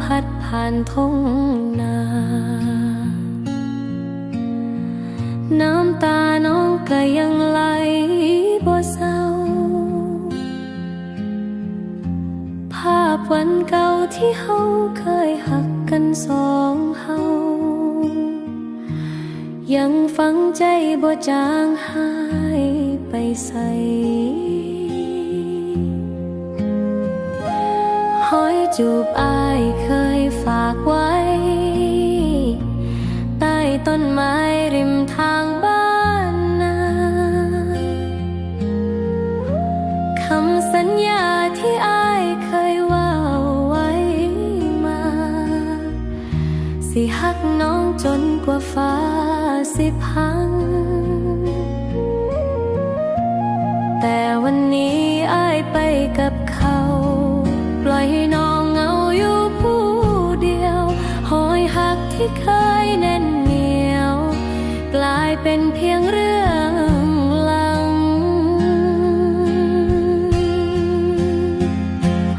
พัดผ่านทุ่งนาน้ำตาน้องก็ยังไหลบ่เศร้าภาพวันเก่าที่เฮาเคยหักกันสองเฮายังฝังใจบ่จางหายไปใส่หอยจูบอายเคยฝากไว้ใต้ต้นไม้ริมทางบ้านนาคำสัญญาที่อายเคยว่าไว้มาสิหักน้องจนกว่าฟ้าสิพังแต่วันนี้อายไปกับเขาปล่อยให้น้องเหงาอยู่ผู้เดียวหอยหักที่เคยแน่นเหนียวกลายเป็นเพียงเรื่องลัง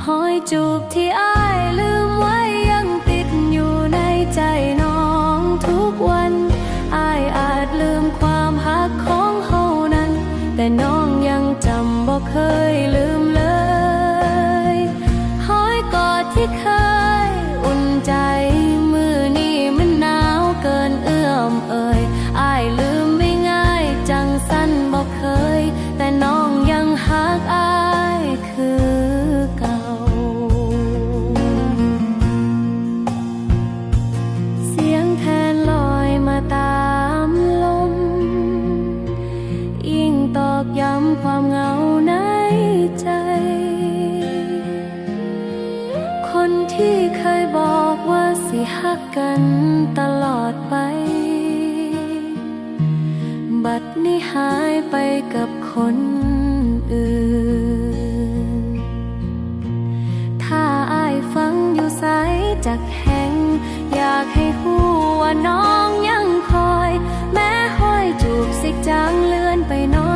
หอยจูบที่อายลืมไว้ยังติดอยู่ในใจน้องทุกวันอายอาจลืมความหักของเฮานั้นแต่น้องยังจำบ่เคยลืมเลยหอยกอดที่เคยอุ่นใจมือนี้มันหนาวเกินเอื้อมเอ่ยอายลืมไม่ง่ายจังสั้นบ่เคยแต่น้องยังหักอายคือเก่าเสียงแทนลอยมาตามลมยิ่งตอกย้ำความเหงาในใจคนที่เคยบอกว่าสิหักกันตลอดไปบัดนี้หายไปกับคนอื่นถ้าอายฟังอยู่ไสจักแห่งอยากให้ฮู้ว่าน้องยังคอยแม้ห้อยจูบสิจางเลือนไปน้อ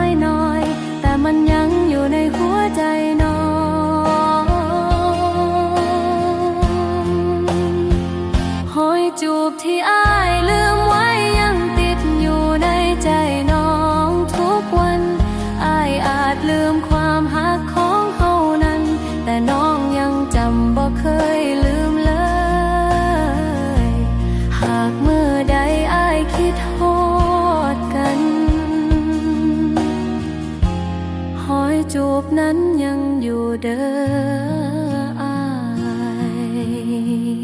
ยแต่มันยังอยู่ในหัวใจน้องห้อยจูบที่อายลืมไว้ยังติดอยู่ในใจน้องทุกวันอายอาจลืมความหักของเฮานั้นแต่น้องยังจำบ่เคยลืมเลยหากเมื่อใดอายคิดฮอดกันหอยจูบนั้นยังอยู่เด้ออาย